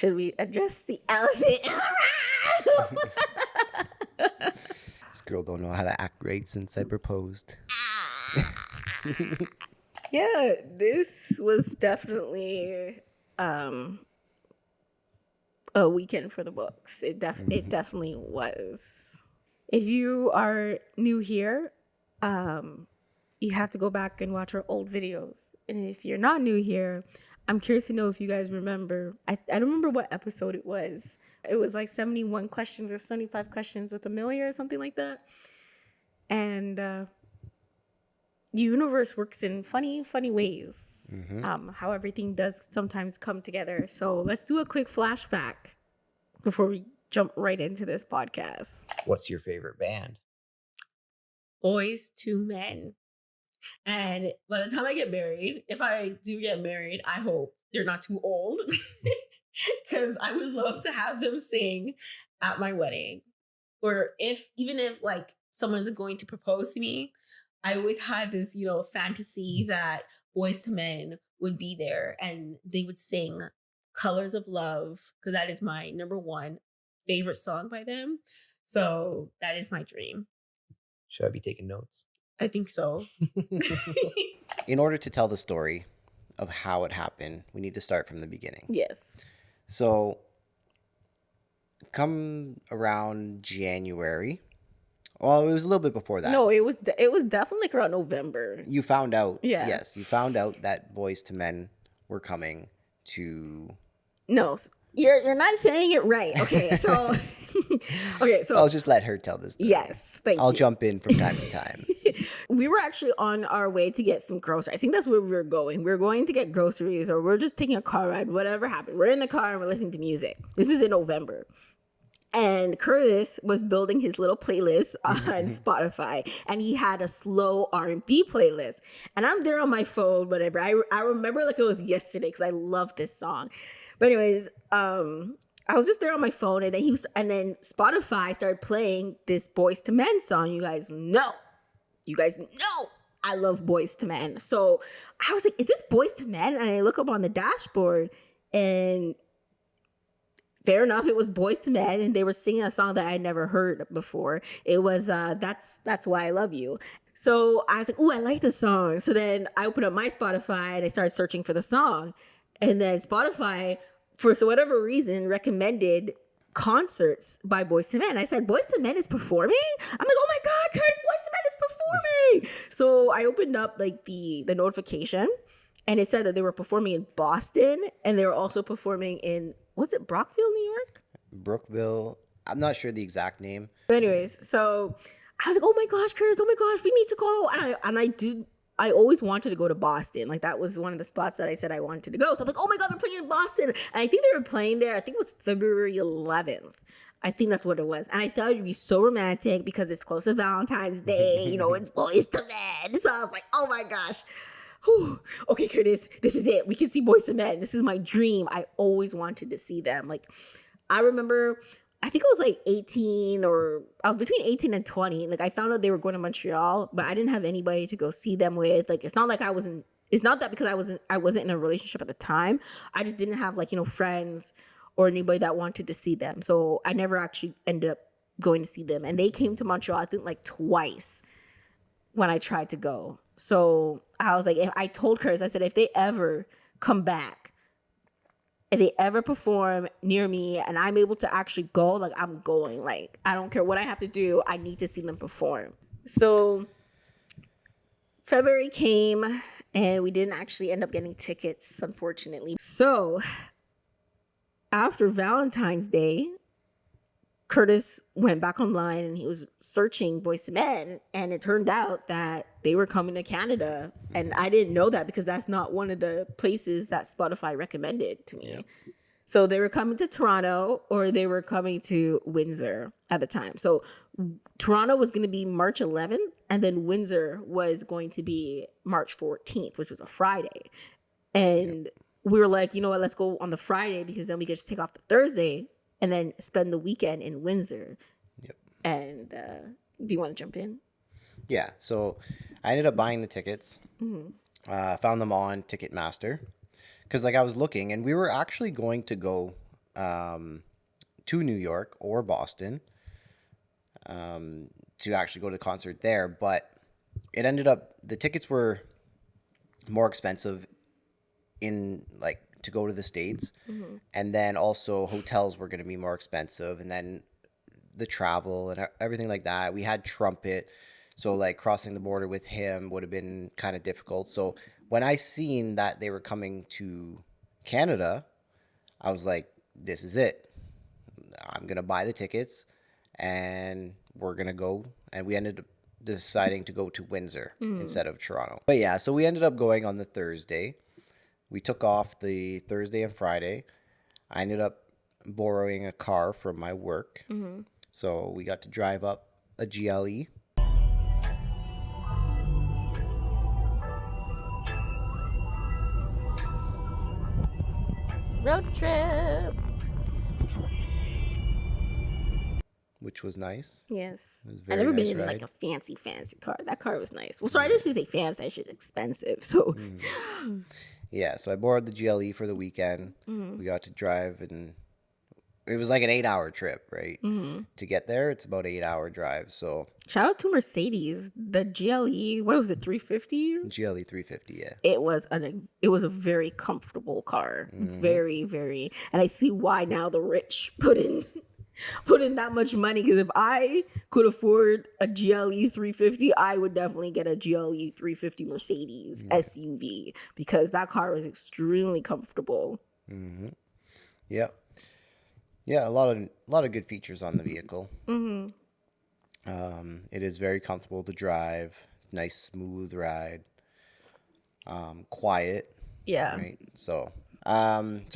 Should we address the elephant in the room? This girl don't know how to act right since I proposed. Yeah, this was definitely a weekend for the books. It definitely was. If you are new here, you have to go back and watch our old videos. And if you're not new here, I'm curious to know if you guys remember. I don't remember what episode it was. It was like 71 questions or 75 questions with Amelia or something like that. And the universe works in funny ways. How everything does sometimes come together. So let's do a quick flashback before we jump right into this podcast. What's your favorite band? Boyz II Men. And by the time I get married, if I do get married, I hope they're not too old. Because I would love to have them sing at my wedding. Or even if like someone's going to propose to me, I always had this, fantasy that Boyz II Men would be there and they would sing Colors of Love, because that is my number one favorite song by them. So that is my dream. Should I be taking notes? I think so. In order to tell the story of how it happened, we need to start from the beginning. Yes. So, come around January. Well, it was a little bit before that. No, it was definitely like around November. You found out. Yeah. Yes, you found out that Boyz II Men were coming to. No, you're not saying it right. Okay, so I'll just let her tell this. Yes, thank you. I'll jump in from time to time. We were actually on our way to get some groceries. I think that's where we were going. We were going to get groceries, or we're just taking a car ride. Whatever happened, we're in the car and we're listening to music. This is in November. And Kurtis was building his little playlist on Spotify, and he had a slow R&B playlist. And I'm there on my phone, whatever. I remember like it was yesterday because I love this song. But anyways, I was just there on my phone, and then Spotify started playing this Boyz II Men song. You guys know I love Boyz II Men. So I was like, is this Boyz II Men? And I look up on the dashboard, and fair enough, it was Boyz II Men, and they were singing a song that I had never heard before. It was That's Why I Love You. So I was like, oh, I like the song. So then I opened up my Spotify and I started searching for the song. And then Spotify, for whatever reason, recommended concerts by Boyz II Men. I said, Boyz II Men is performing? I'm like, oh my God, Kurtis, Boyz II Men is performing. So I opened up like the notification, and it said that they were performing in Boston, and they were also performing in, was it Brockville, New York? Brookville. I'm not sure the exact name. But anyways, so I was like, oh my gosh, Kurtis, oh my gosh, we need to go. And I always wanted to go to Boston. Like, that was one of the spots that I said I wanted to go. So I'm like, oh my God, they're playing in Boston. And I think they were playing there. I think it was February 11th. I think that's what it was. And I thought it'd be so romantic because it's close to Valentine's Day. It's Boyz II Men. So I was like, oh my gosh. Whew. Okay, Kurtis, this is it. We can see Boyz II Men. This is my dream. I always wanted to see them. Like, I remember, I think I was like 18, or I was between 18 and 20. Like, I found out they were going to Montreal, but I didn't have anybody to go see them with. Like, it's not that because I wasn't in a relationship at the time. I just didn't have friends or anybody that wanted to see them. So I never actually ended up going to see them. And they came to Montreal, I think like twice when I tried to go. So I was like, I told Kurtis, I said, if they ever come back, if they ever perform near me and I'm able to actually go, like, I'm going. Like, I don't care what I have to do. I need to see them perform. So February came and we didn't actually end up getting tickets, unfortunately. So after Valentine's Day, Kurtis went back online and he was searching Boyz II Men, and it turned out that they were coming to Canada. And I didn't know that because that's not one of the places that Spotify recommended to me. Yep. So they were coming to Toronto, or they were coming to Windsor at the time. So Toronto was going to be March 11th, and then Windsor was going to be March 14th, which was a Friday. And we were like, you know what, let's go on the Friday because then we could just take off the Thursday and then spend the weekend in Windsor. Yep. And do you want to jump in? Yeah. So I ended up buying the tickets. Mm-hmm. Found them on Ticketmaster because I was looking, and we were actually going to go to New York or Boston to actually go to the concert there. But it ended up, the tickets were more expensive in like to go to the States. And then also hotels were going to be more expensive. And then the travel and everything like that. We had Trumpet. So like crossing the border with him would have been kind of difficult. So when I seen that they were coming to Canada, I was like, this is it. I'm going to buy the tickets and we're going to go. And we ended up deciding to go to Windsor instead of Toronto. But yeah, so we ended up going on the Thursday. We took off the Thursday and Friday. I ended up borrowing a car from my work. So we got to drive up a GLE. Road trip. Which was nice. Yes. It was a I've very never nice been in like ride. a fancy car. That car was nice. Well, sorry, I didn't say fancy. I should expensive. So Yeah, so I borrowed the GLE for the weekend. We got to drive, and it was like an 8-hour trip, right? To get there, it's about 8-hour drive. So shout out to Mercedes. The GLE, what was it, 350? GLE 350, yeah. It was a very comfortable car. Very, very. And I see why now the rich put in that much money, because if I could afford a GLE 350, I would definitely get a GLE 350 Mercedes SUV, because that car was extremely comfortable. Yeah. Yeah, a lot of good features on the vehicle. It is very comfortable to drive. Nice, smooth ride. Quiet. Yeah. Right. So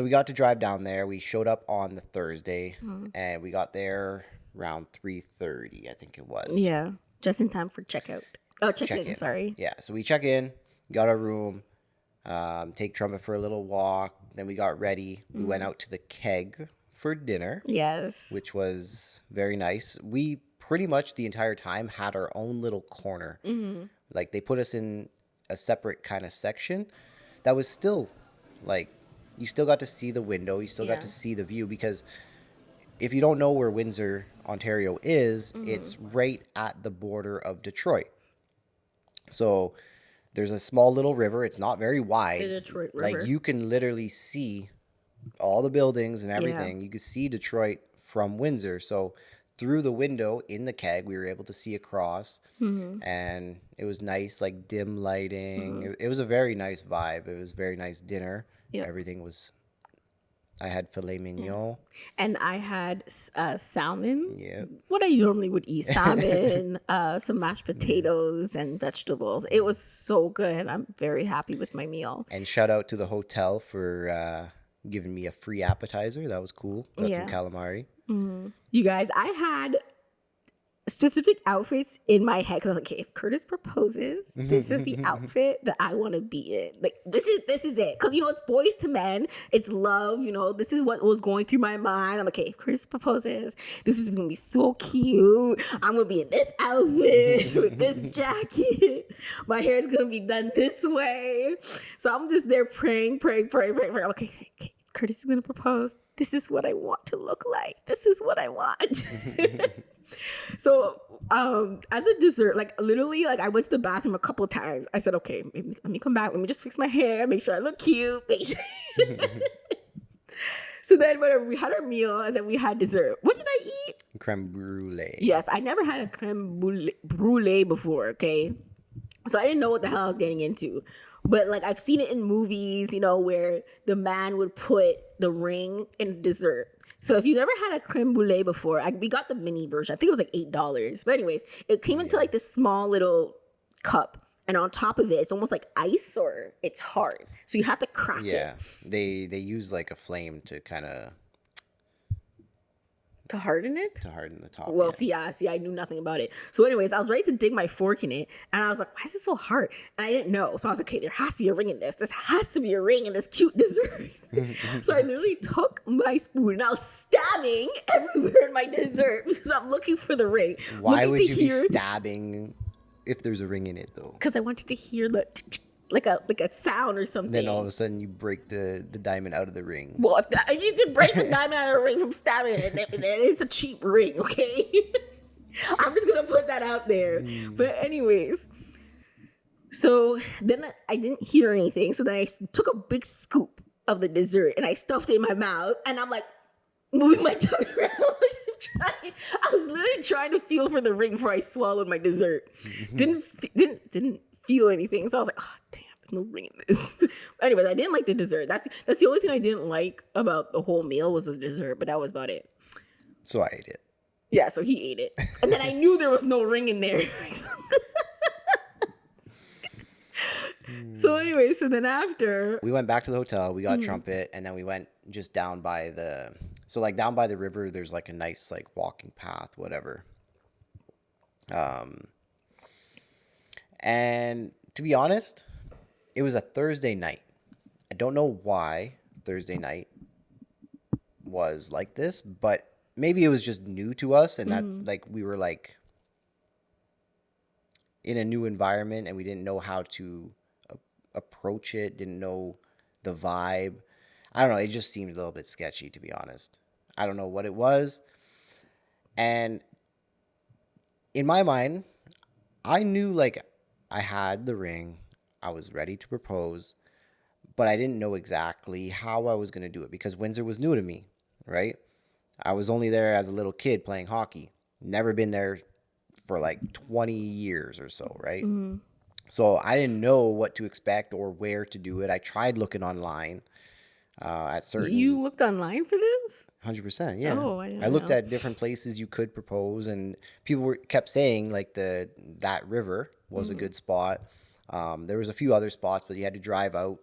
we got to drive down there. We showed up on the Thursday, and we got there around 3:30, I think it was. Yeah. Just in time for checkout. Oh, check-in, sorry. Yeah. So we check in, got our room, take Trumpet for a little walk. Then we got ready. We went out to the Keg for dinner. Yes. Which was very nice. We pretty much the entire time had our own little corner. Like they put us in a separate kind of section that was still like, you still got to see the window, you still got to see the view, because if you don't know where Windsor, Ontario is, it's right at the border of Detroit. So there's a small little river. It's not very wide. The Detroit River. Like you can literally see all the buildings and everything. You could see Detroit from Windsor. So through the window in the Keg, we were able to see across, and it was nice, like dim lighting. It was a very nice vibe. It was a very nice dinner. Yep. Everything was. I had filet mignon. And I had salmon. Yeah. What I normally would eat: salmon, some mashed potatoes, and vegetables. It was so good. I'm very happy with my meal. And shout out to the hotel for giving me a free appetizer. That was cool. Got some calamari. You guys, I had specific outfits in my head, because I was like, okay, if Kurtis proposes, this is the outfit that I want to be in. Like this is it, because it's Boyz II Men, it's love. This is what was going through my mind. I'm like, okay, if Kurtis proposes, this is gonna be so cute. I'm gonna be in this outfit with this jacket. My hair is gonna be done this way. So I'm just there praying. I'm like, okay, Kurtis is gonna propose. This is what I want to look like. This is what I want. So as a dessert, like literally, like I went to the bathroom a couple of times. I said, okay, let me come back. Let me just fix my hair, make sure I look cute. So then whatever, we had our meal and then we had dessert. What did I eat? Creme brulee. Yes, I never had a creme brulee before, okay? So I didn't know what the hell I was getting into. But like I've seen it in movies, where the man would put the ring in dessert. So if you've never had a creme brulee before, we got the mini version. I think it was like $8. But anyways, it came into like this small little cup. And on top of it, it's almost like ice, or it's hard. So you have to crack it. Yeah, they use like a flame to kind of To harden it? to harden the top. Well, yeah. see, I knew nothing about it. So anyways, I was ready to dig my fork in it. And I was like, why is it so hard? And I didn't know. So I was like, okay, there has to be a ring in this. This has to be a ring in this cute dessert. So I literally took my spoon and I was stabbing everywhere in my dessert because I'm looking for the ring. Why would you be stabbing if there's a ring in it, though? Because I wanted to hear the a sound or something. Then all of a sudden you break the diamond out of the ring. Well, if you can break the diamond out of a ring from stabbing it, then it's a cheap ring, okay? I'm just gonna put that out there. But anyways, so then I didn't hear anything. So then I took a big scoop of the dessert and I stuffed it in my mouth, and I'm like moving my tongue around. I was literally trying to feel for the ring before I swallowed my dessert. Didn't feel anything. So I was like, oh damn, there's no ring in this. Anyways, I didn't like the dessert. That's the only thing I didn't like about the whole meal was the dessert, but that was about it. So I ate it. Yeah, so he ate it. And then I knew there was no ring in there. So anyway, so then after we went back to the hotel, we got trumpet, and then we went just down by the river. There's like a nice like walking path, whatever. And to be honest, it was a Thursday night. I don't know why Thursday night was like this, but maybe it was just new to us, and that's like we were like in a new environment, and we didn't know how to approach it, didn't know the vibe. I don't know, it just seemed a little bit sketchy, to be honest. I don't know what it was. And in my mind, I knew like I had the ring, I was ready to propose, but I didn't know exactly how I was going to do it because Windsor was new to me, right? I was only there as a little kid playing hockey. Never been there for like 20 years or so, right? So I didn't know what to expect or where to do it. I tried looking online at certain... You looked online for this? 100%, yeah. Oh, I looked at different places you could propose, and people kept saying like that river was a good spot. There was a few other spots, but you had to drive out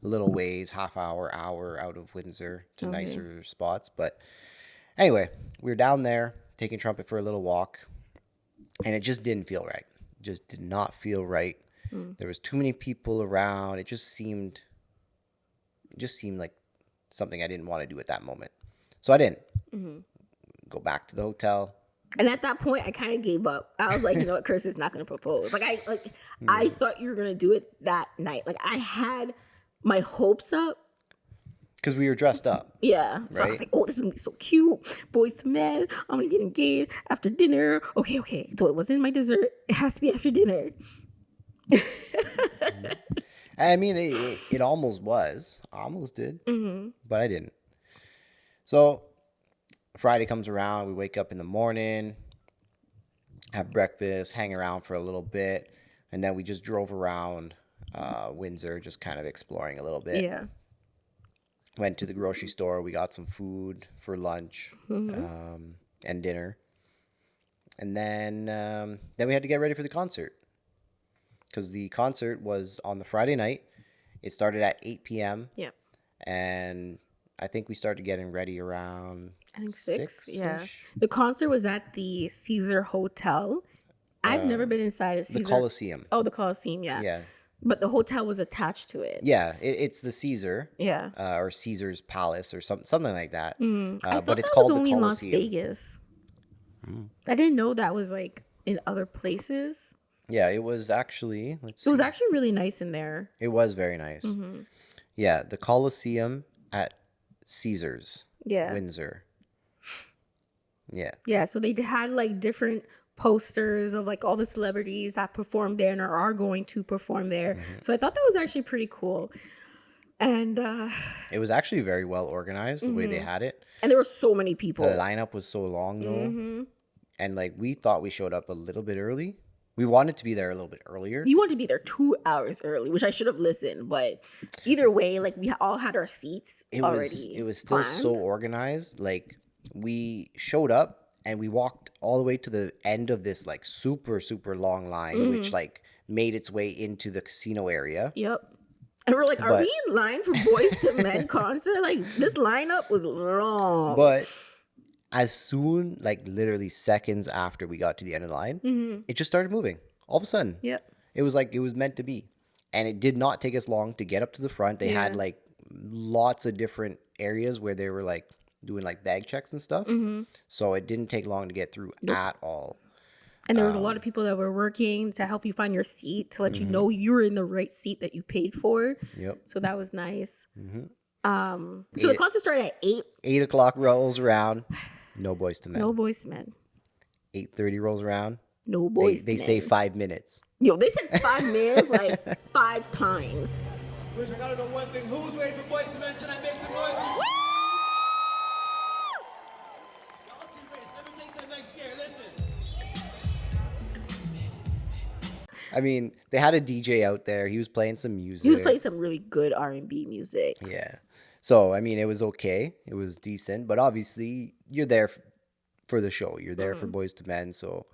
a little ways, half hour out of Windsor to nicer spots. But anyway, we were down there taking trumpet for a little walk, and it just didn't feel right. It just did not feel right. There was too many people around. It just seemed like something I didn't want to do at that moment. So I didn't go back to the hotel. And at that point, I kind of gave up. I was like, you know what, Kurtis is not going to propose. I thought you were going to do it that night. Like I had my hopes up. Because we were dressed up. Yeah. So I was like, oh, this is going to be so cute. Boyz II Men. I'm going to get engaged after dinner. Okay. So it wasn't my dessert. It has to be after dinner. I mean, it almost was. I almost did. But I didn't. So Friday comes around. We wake up in the morning, have breakfast, hang around for a little bit. And then we just drove around Windsor, just kind of exploring a little bit. Yeah. Went to the grocery store. We got some food for lunch and dinner. And then we had to get ready for the concert. Because the concert was on the Friday night. It started at 8 p.m. Yeah. And I think we started getting ready around 6. Yeah. The concert was at the Caesar Hotel. I've never been inside a Caesar. The Coliseum. Oh, the Coliseum, yeah. Yeah. But the hotel was attached to it. Yeah, it's the Caesar. Yeah. Or Caesar's Palace or something like that. I thought but it's that called was only the in Las Coliseum. Vegas. I didn't know that was like in other places. Yeah, it was actually, It was actually really nice in there. It was very nice. Yeah, the Coliseum at Caesar's. Yeah. Windsor. Yeah. Yeah, so they had like different posters of like all the celebrities that performed there and are going to perform there. So I thought that was actually pretty cool. And it was actually very well organized the way they had it. And there were so many people. The lineup was so long though. And like we thought we showed up a little bit early. We wanted to be there a little bit earlier. You wanted to be there 2 hours early, which I should have listened. But either way, like we all had our seats already. It was still planned. so organized. Like we showed up and we walked all the way to the end of this like super, super long line, which like made its way into the casino area. Yep. And we're like, are we in line for Boyz II Men concert? Like this lineup was long. But as soon, like literally seconds after we got to the end of the line, it just started moving. All of a sudden. Yep. It was like it was meant to be. And it did not take us long to get up to the front. They had like lots of different areas where they were like doing like bag checks and stuff. So it didn't take long to get through at all. And there was a lot of people that were working to help you find your seat, to let you know you were in the right seat that you paid for. Yep. So that was nice. Mm-hmm. So the concert started at 8. 8 o'clock rolls around. No Boyz II Men. No Boyz II Men. 8:30 rolls around. No Boyz II They Men. say 5 minutes. Yo, they said 5 minutes like 5 times. Listen, I gotta know one thing. Who's waiting for Boyz II Men tonight? Make some noise. Y'all serious. Let me take to the next scare. Listen. I mean, they had a DJ out there. He was playing some music. He was playing some really good R&B music. Yeah. So, I mean, it was okay. It was decent. But obviously, you're there for the show. You're there for Boyz II Men. So,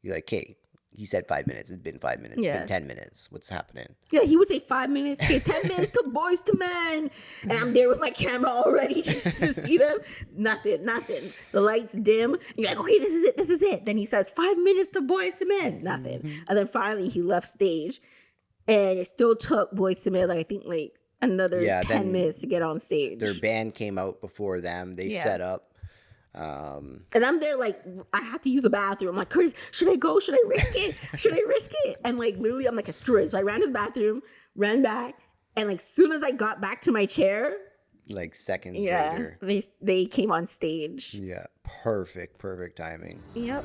you're like, hey, he said 5 minutes. It's been 5 minutes. Yeah. It's been 10 minutes. What's happening? Yeah, he would say 5 minutes, okay, 10 minutes to Boyz II Men. And I'm there with my camera all ready to see them. Nothing. The lights dim. And you're like, okay, this is it. Then he says 5 minutes to Boyz II Men. Nothing. And then finally he left stage. And it still took Boyz II Men, like, I think, like, another 10 minutes to get on stage. Their band came out before them. They set up. And I'm there like, I have to use a bathroom. I'm like, Kurtis, should I go? Should I risk it? And like, literally, I'm like, screw it. So I ran to the bathroom, ran back. And like, soon as I got back to my chair, like seconds later. they came on stage. Yeah. Perfect timing. Yep.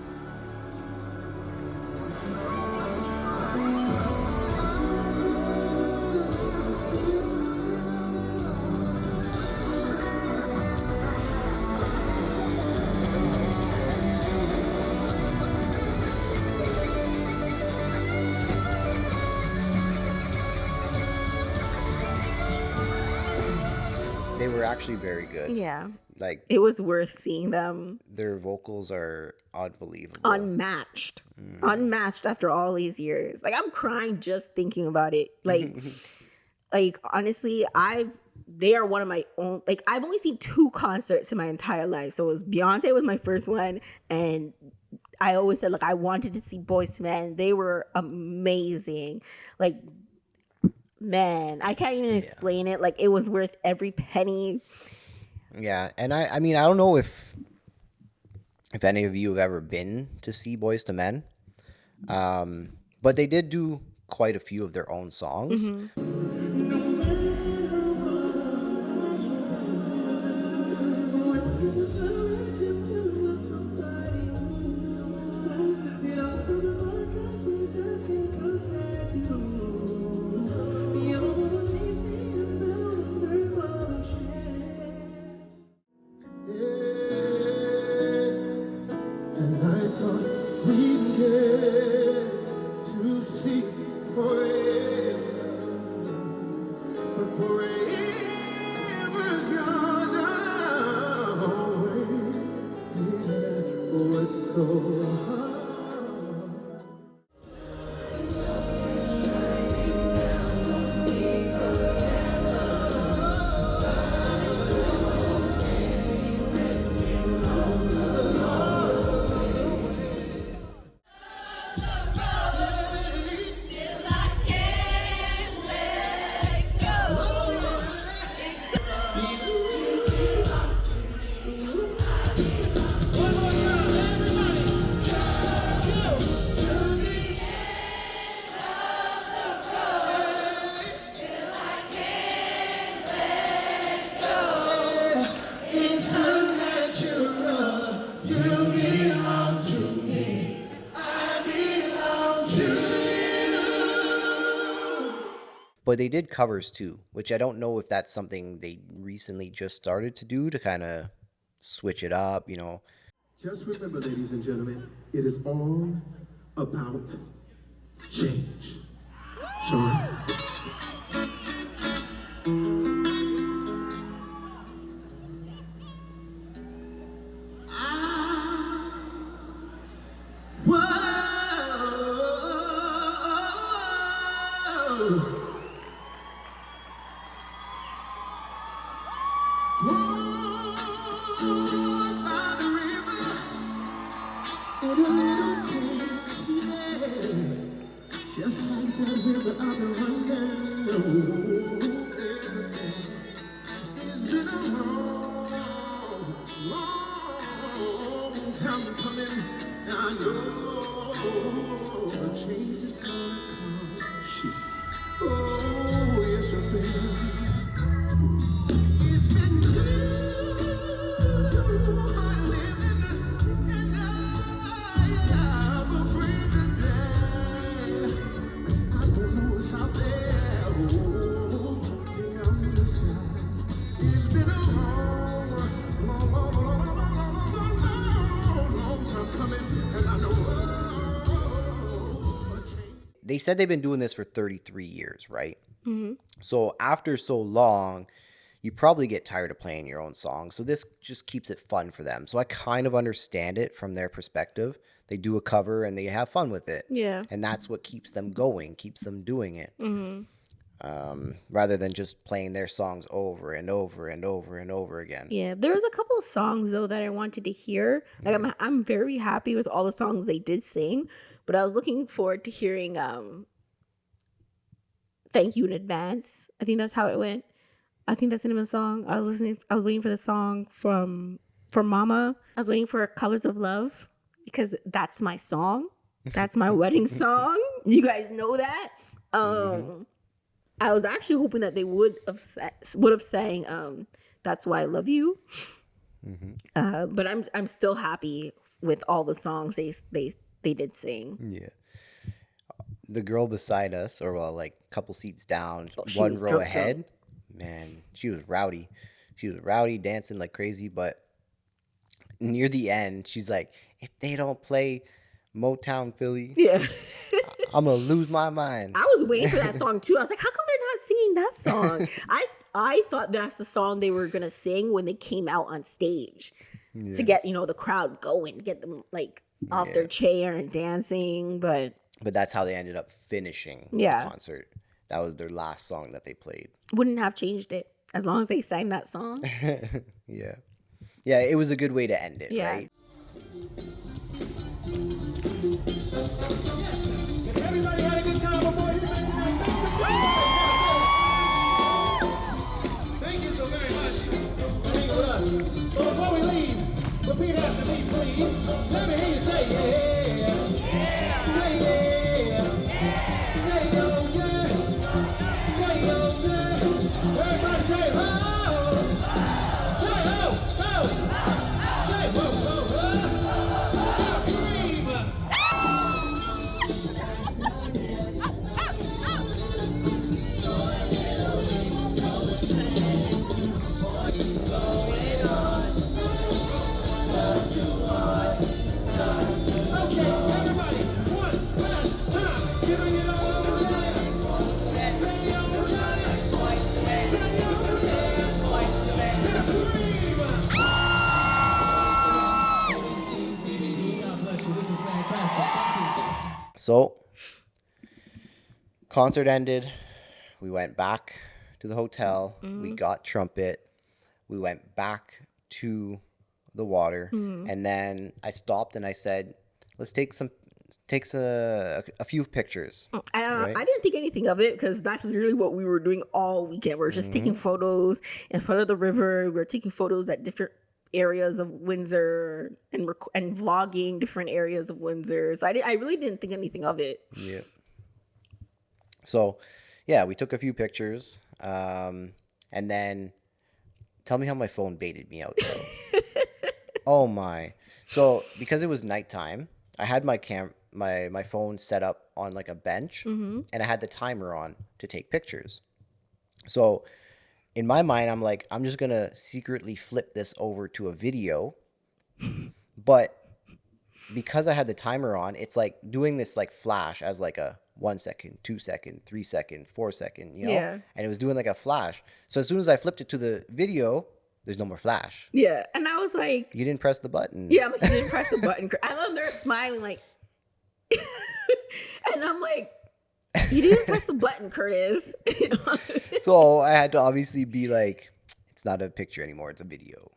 They were actually very good. Yeah. Like, it was worth seeing them. their vocals are unbelievable. Unmatched. Unmatched after all these years. Like, I'm crying just thinking about it. Like, like honestly, they are one of my own, like, I've only seen 2 concerts in my entire life. So it was Beyonce was my first one, and I always said, like, I wanted to see Boyz II Men. They were amazing. Like, man, I can't even explain it. Like, it was worth every penny. Yeah, and I mean, I don't know if any of you have ever been to see Boyz II Men, but they did do quite a few of their own songs. And I thought we'd get to see forever, but forever's gone away. What's so hard? But they did covers too, which I don't know if that's something they recently just started to do to kind of switch it up, you know. Just remember, ladies and gentlemen, it is all about change. Sean? Just like that river I've been running, ever since. It's been a long time coming. I know Oh, change is gonna come. Shit. Oh, yes, it will. It's been good living, and I'm afraid to die. 'Cause I don't know what's out there. Oh, damn the skies. It's been a long time coming, and I know. They said they've been doing this for 33 years, right? So after so long, you probably get tired of playing your own song. So this just keeps it fun for them. So I kind of understand it from their perspective. They do a cover and they have fun with it. Yeah. And that's what keeps them going, keeps them doing it. Rather than just playing their songs over and over and over and over again. Yeah, there was a couple of songs though that I wanted to hear. Like I'm very happy with all the songs they did sing, but I was looking forward to hearing "Thank You in Advance." I think that's how it went. I think that's the name of the song. I was waiting for the song from Mama. I was waiting for "Colors of Love" because that's my song. That's my wedding song. You guys know that. I was actually hoping that they would have sang "That's Why I Love You," but I'm still happy with all the songs they did sing. Yeah. The girl beside us, or well, like a couple seats down, she one was row drunk. ahead, man, she was rowdy. She was rowdy, dancing like crazy. But near the end, she's like, "If they don't play Motown Philly, Yeah, I'm gonna lose my mind." I was waiting for that song too. I was like, how come they're not singing that song? I thought that's the song they were gonna sing when they came out on stage to get the crowd going, get them like off their chair and dancing. But that's how they ended up finishing the concert. That was their last song that they played. Wouldn't have changed it as long as they sang that song. Yeah. Yeah, it was a good way to end it, right? If everybody had a good time with Boyz II Men tonight, make some noise. Thank you so very much for hanging with us. But before we leave, repeat after me, please. Let me hear you say yeah. Say yeah. Say yo, yeah. Say yo, yeah. Everybody say oh. Say oh, oh. Say whoa, whoa, whoa. Now scream. Okay, everybody, one last time. Giving it all together. Say yo, yeah. Say yo, yeah. Now scream. God bless you. This is fantastic. Thank you. So, concert ended. We went back to the hotel. We got trumpet. We went back to the water, and then I stopped and I said, "Let's take a few pictures." I didn't think anything of it because that's literally what we were doing all weekend. We were just taking photos in front of the river. We were taking photos at different areas of Windsor and vlogging different areas of Windsor. So I really didn't think anything of it. Yeah. So, yeah, we took a few pictures, and then tell me how my phone baited me out, though. Oh my! So because it was nighttime, I had my my phone set up on like a bench, and I had the timer on to take pictures. So in my mind, I'm like, I'm just gonna secretly flip this over to a video, but because I had the timer on, it's like doing this like flash as like a 1 second, 2 second, 3 second, 4 second, you know? Yeah. And it was doing like a flash. So as soon as I flipped it to the video, there's no more flash. Yeah, and I was like, You didn't press the button. yeah, I'm like, you didn't press the button. And then they're smiling like, and I'm like, you didn't press the button, Kurtis. You know? So I had to obviously be like, it's not a picture anymore, it's a video.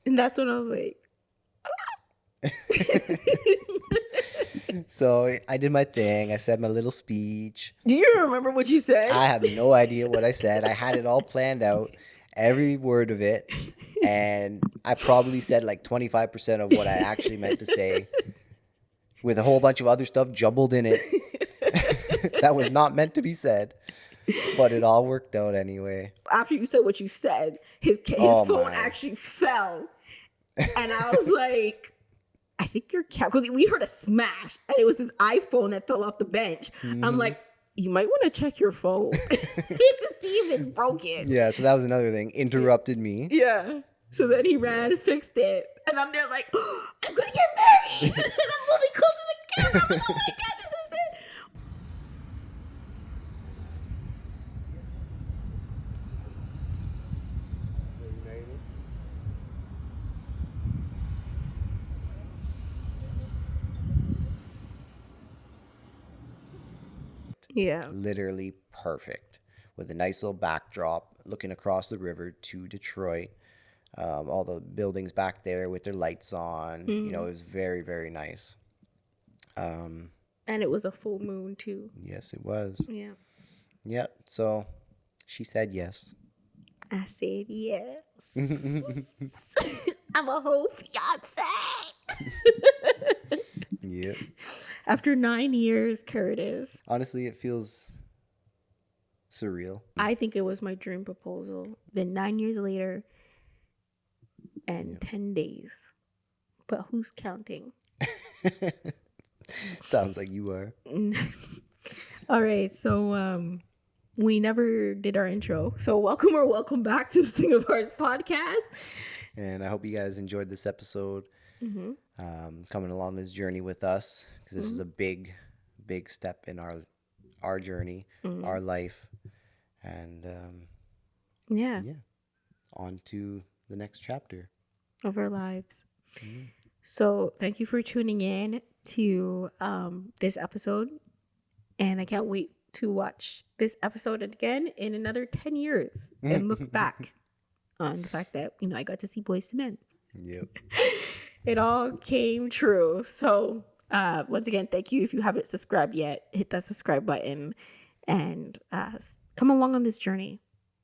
And that's when I was like, So I did my thing. I said my little speech. do you remember what you said? I have no idea what I said. I had it all planned out, every word of it. And I probably said like 25% of what I actually meant to say, with a whole bunch of other stuff jumbled in it that was not meant to be said. But it all worked out anyway. After you said what you said, his Oh phone my. actually fell. And I was like, I think your cat, because we heard a smash and it was his iPhone that fell off the bench. I'm like, you might want to check your phone to see if it's broken. Yeah, so that was another thing. Interrupted me. Yeah. So then he ran, fixed it. And I'm there like, oh, I'm going to get married. And I'm moving close to the camera. I'm like, oh my God, this is it. Yeah. Literally perfect, with a nice little backdrop looking across the river to Detroit. All the buildings back there with their lights on. You know, it was very, very nice. And it was a full moon too. Yes, it was. Yeah. Yep. So she said yes. I said yes. I'm a whole fiance. Yep. After 9 years, Kurtis. Honestly, it feels surreal. I think it was my dream proposal. Then 9 years later and 10 days. But who's counting? Sounds like you are. All right. So we never did our intro. So welcome back to this Thing of Ours podcast. And I hope you guys enjoyed this episode. Coming along this journey with us, because this is a big step in our journey, our life, and Yeah. on to the next chapter Of our lives. So thank you for tuning in to this episode. And I can't wait to watch this episode again in another 10 years and look back on the fact that, you know, I got to see Boyz II Men. Yep. It all came true. So once again, thank you. If you haven't subscribed yet, hit that subscribe button and come along on this journey.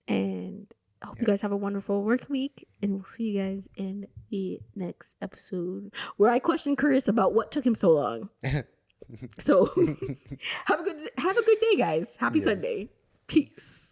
And I hope you guys have a wonderful work week. And we'll see you guys in the next episode where I question Kurtis about what took him so long. So have a good day, guys. Happy Yes. Sunday. Peace.